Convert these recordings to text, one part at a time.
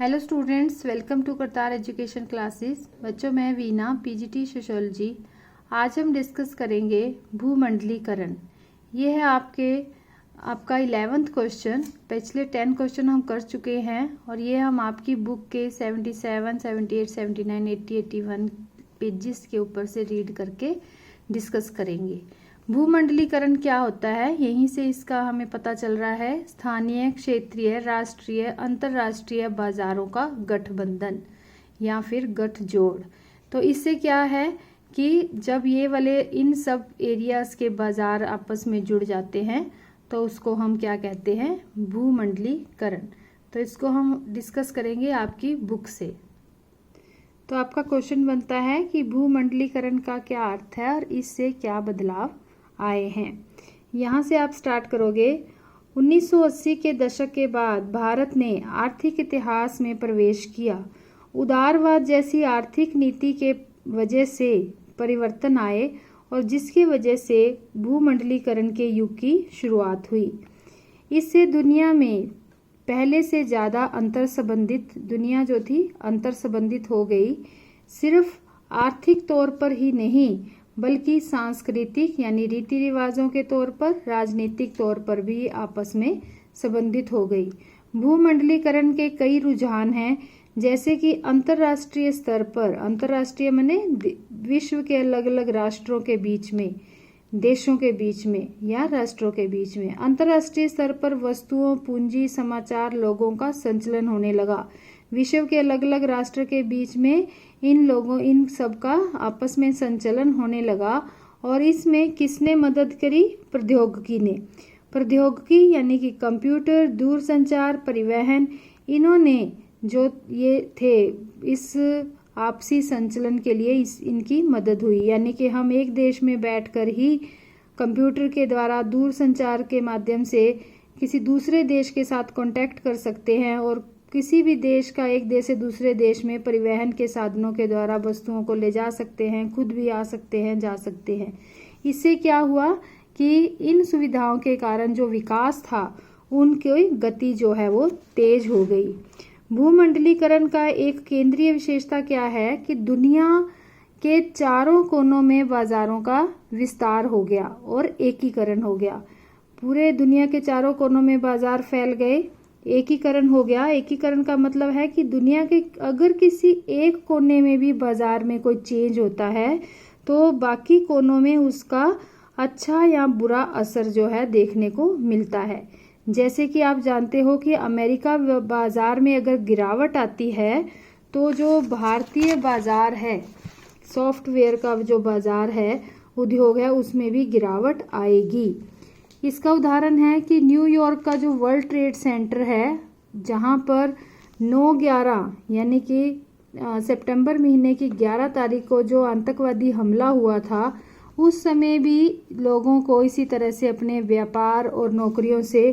Hello students, welcome to Kartar education classes. बच्चों, मैं Veena, PGT sociology. आज हम डिस्कस करेंगे भूमंडलीकरण। ये है आपका 11th क्वेश्चन। पिछले 10 क्वेश्चन हम कर चुके हैं और ये हम आपकी बुक के 77, 78, 79, 80, 81 पेजेस के ऊपर से रीड करके डिस्कस करेंगे। भूमंडलीकरण क्या होता है, यहीं से इसका हमें पता चल रहा है। स्थानीय, क्षेत्रीय, राष्ट्रीय, अंतर्राष्ट्रीय बाजारों का गठबंधन या फिर गठजोड़। तो इससे क्या है कि जब ये वाले इन सब एरियाज के बाजार आपस में जुड़ जाते हैं तो उसको हम क्या कहते हैं, भूमंडलीकरण। तो इसको हम डिस्कस करेंगे आपकी बुक से। तो आपका क्वेश्चन बनता है कि भूमंडलीकरण का क्या अर्थ है और इससे क्या बदलाव आए हैं। यहाँ से आप स्टार्ट करोगे। 1980 के दशक के बाद भारत ने आर्थिक इतिहास में प्रवेश किया। उदारवाद जैसी आर्थिक नीति के वजह से परिवर्तन आए और जिसकी वजह से भूमंडलीकरण के युग की शुरुआत हुई। इससे दुनिया में पहले से ज़्यादा दुनिया जो थी अंतर संबंधित हो गई। सिर्फ आर्थिक तौर पर ही नहीं बल्कि सांस्कृतिक यानी रीति रिवाजों के तौर पर, राजनीतिक तौर पर भी आपस में संबंधित हो गई। भूमंडलीकरण के कई रुझान हैं, जैसे कि अंतर्राष्ट्रीय स्तर पर, अंतर्राष्ट्रीय माने विश्व के अलग अलग राष्ट्रों के बीच में, देशों के बीच में या राष्ट्रों के बीच में। अंतर्राष्ट्रीय स्तर पर वस्तुओं, पूंजी, समाचार, लोगों का संचलन होने लगा। विश्व के अलग अलग राष्ट्र के बीच में इन सब का आपस में संचलन होने लगा। और इसमें किसने मदद करी? प्रौद्योगिकी ने। प्रौद्योगिकी यानी कि कंप्यूटर, दूरसंचार, परिवहन, इन्होंने जो ये थे इस आपसी संचलन के लिए इनकी मदद हुई। यानी कि हम एक देश में बैठकर ही कंप्यूटर के द्वारा दूरसंचार के माध्यम से किसी दूसरे देश के साथ कांटेक्ट कर सकते हैं और किसी भी देश का एक देश से दूसरे देश में परिवहन के साधनों के द्वारा वस्तुओं को ले जा सकते हैं, खुद भी आ सकते हैं, जा सकते हैं। इससे क्या हुआ कि इन सुविधाओं के कारण जो विकास था उनकी गति जो है वो तेज हो गई। भूमंडलीकरण का एक केंद्रीय विशेषता क्या है कि दुनिया के चारों कोनों में बाजारों का विस्तार हो गया और एकीकरण हो गया। पूरे दुनिया के चारों कोनों में बाजार फैल गए, एकीकरण हो गया। एकीकरण का मतलब है कि दुनिया के अगर किसी एक कोने में भी बाजार में कोई चेंज होता है तो बाकी कोनों में उसका अच्छा या बुरा असर जो है देखने को मिलता है। जैसे कि आप जानते हो कि अमेरिका बाजार में अगर गिरावट आती है तो जो भारतीय बाजार है, सॉफ्टवेयर का जो बाजार है, उद्योग है, उसमें भी गिरावट आएगी। इसका उदाहरण है कि न्यूयॉर्क का जो वर्ल्ड ट्रेड सेंटर है, जहां पर 9/11 यानी कि सितंबर महीने की 11 तारीख को जो आतंकवादी हमला हुआ था, उस समय भी लोगों को इसी तरह से अपने व्यापार और नौकरियों से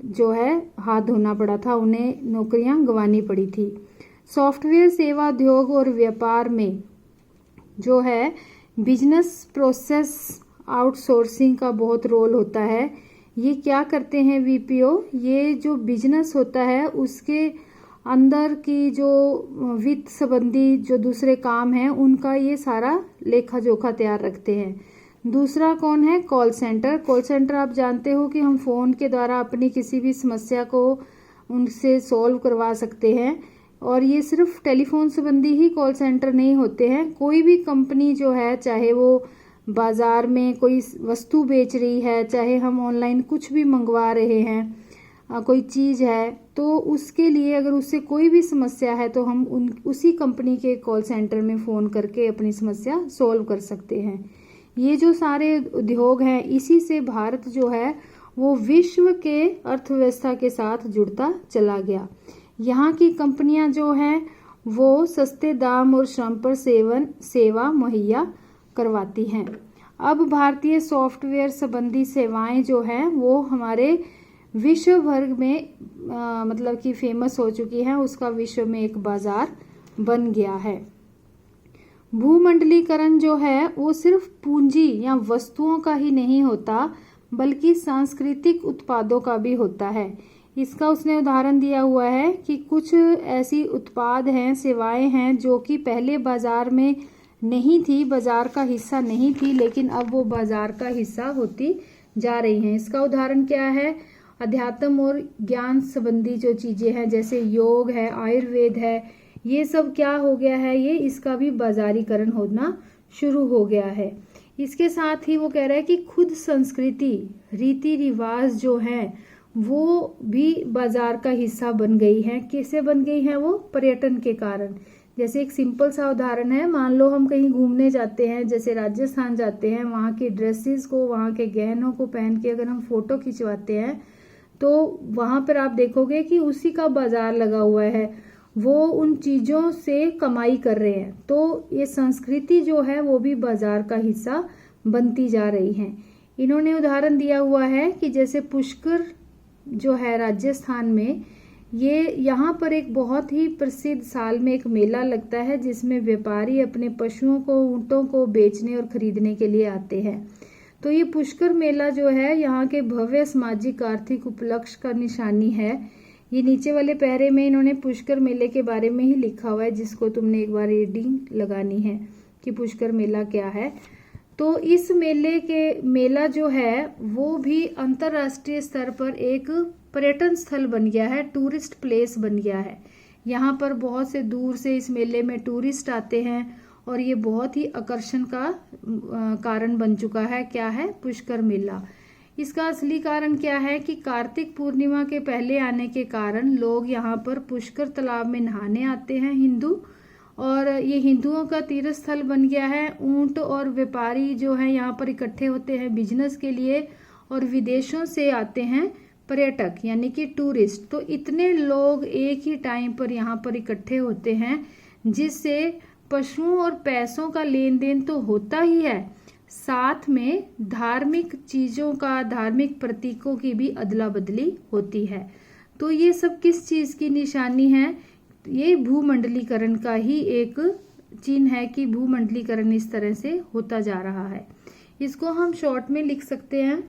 जो है हाथ धोना पड़ा था, उन्हें नौकरियां गंवानी पड़ी थी। सॉफ्टवेयर सेवा उद्योग और व्यापार में जो है बिजनेस प्रोसेस आउटसोर्सिंग का बहुत रोल होता है। ये क्या करते हैं वीपीओ, ये जो बिजनेस होता है उसके अंदर की जो वित्त संबंधी जो दूसरे काम हैं उनका ये सारा लेखा जोखा तैयार रखते हैं। दूसरा कौन है? Call centre. कॉल सेंटर आप जानते हो कि हम फोन के द्वारा अपनी किसी भी समस्या को उनसे सॉल्व करवा सकते हैं। और ये सिर्फ टेलीफोन संबंधी ही कॉल सेंटर नहीं होते हैं। कोई भी कंपनी जो है, चाहे वो बाजार में कोई वस्तु बेच रही है, चाहे हम ऑनलाइन कुछ भी मंगवा रहे हैं, कोई चीज़ है, तो उसके लिए अगर उससे कोई भी समस्या है तो हम उसी कंपनी के कॉल सेंटर में फ़ोन करके अपनी समस्या सॉल्व कर सकते हैं। ये जो सारे उद्योग हैं, इसी से भारत जो है वो विश्व के अर्थव्यवस्था के साथ जुड़ता चला गया। यहाँ की कंपनियाँ जो हैं वो सस्ते दाम और श्रम पर सेवा मुहैया करवाती हैं। अब भारतीय सॉफ्टवेयर संबंधी सेवाएं जो हैं वो हमारे विश्व भर में मतलब कि फेमस हो चुकी हैं, उसका विश्व में एक बाजार बन गया है। भूमंडलीकरण जो है वो सिर्फ पूंजी या वस्तुओं का ही नहीं होता बल्कि सांस्कृतिक उत्पादों का भी होता है। इसका उसने उदाहरण दिया हुआ है कि कुछ ऐसी उत्पाद हैं, सेवाएं हैं जो कि पहले बाजार में नहीं थी, बाजार का हिस्सा नहीं थी, लेकिन अब वो बाजार का हिस्सा होती जा रही हैं। इसका उदाहरण क्या है? अध्यात्म और ज्ञान संबंधी जो चीजें हैं, जैसे योग है, आयुर्वेद है, ये सब क्या हो गया है, ये इसका भी बाजारीकरण होना शुरू हो गया है। इसके साथ ही वो कह रहा है कि खुद संस्कृति, रीति रिवाज जो हैं वो भी बाजार का हिस्सा बन गई है। कैसे बन गई है? वो पर्यटन के कारण। जैसे एक सिंपल सा उदाहरण है, मान लो हम कहीं घूमने जाते हैं, जैसे राजस्थान जाते हैं, वहाँ की ड्रेसेस को, वहाँ के गहनों को पहन के अगर हम फोटो खिंचवाते हैं तो वहाँ पर आप देखोगे कि उसी का बाजार लगा हुआ है, वो उन चीजों से कमाई कर रहे हैं। तो ये संस्कृति जो है वो भी बाजार का हिस्सा बनती जा रही है। इन्होंने उदाहरण दिया हुआ है कि जैसे पुष्कर जो है राजस्थान में, ये यहाँ पर एक बहुत ही प्रसिद्ध साल में एक मेला लगता है जिसमें व्यापारी अपने पशुओं को, ऊँटों को बेचने और खरीदने के लिए आते हैं। तो ये पुष्कर मेला जो है यहाँ के भव्य सामाजिक आर्थिक उपलक्ष्य का निशानी है। ये नीचे वाले पैरे में इन्होंने पुष्कर मेले के बारे में ही लिखा हुआ है, जिसको तुमने एक बार रीडिंग लगानी है कि पुष्कर मेला क्या है। तो इस मेला जो है वो भी अंतर्राष्ट्रीय स्तर पर एक पर्यटन स्थल बन गया है, टूरिस्ट प्लेस बन गया है। यहाँ पर बहुत से दूर से इस मेले में टूरिस्ट आते हैं और ये बहुत ही आकर्षण का कारण बन चुका है। क्या है? पुष्कर मेला। इसका असली कारण क्या है कि कार्तिक पूर्णिमा के पहले आने के कारण लोग यहाँ पर पुष्कर तालाब में नहाने आते हैं हिंदू, और ये हिंदुओं का तीर्थ स्थल बन गया है। ऊंट और व्यापारी जो है यहाँ पर इकट्ठे होते हैं बिजनेस के लिए, और विदेशों से आते हैं पर्यटक यानी कि टूरिस्ट। तो इतने लोग एक ही टाइम पर यहाँ पर इकट्ठे होते हैं, जिससे पशुओं और पैसों का लेन देन तो होता ही है, साथ में धार्मिक चीजों का, धार्मिक प्रतीकों की भी अदला बदली होती है। तो ये सब किस चीज की निशानी है? ये भूमंडलीकरण का ही एक चिन्ह है कि भूमंडलीकरण इस तरह से होता जा रहा है। इसको हम शॉर्ट में लिख सकते हैं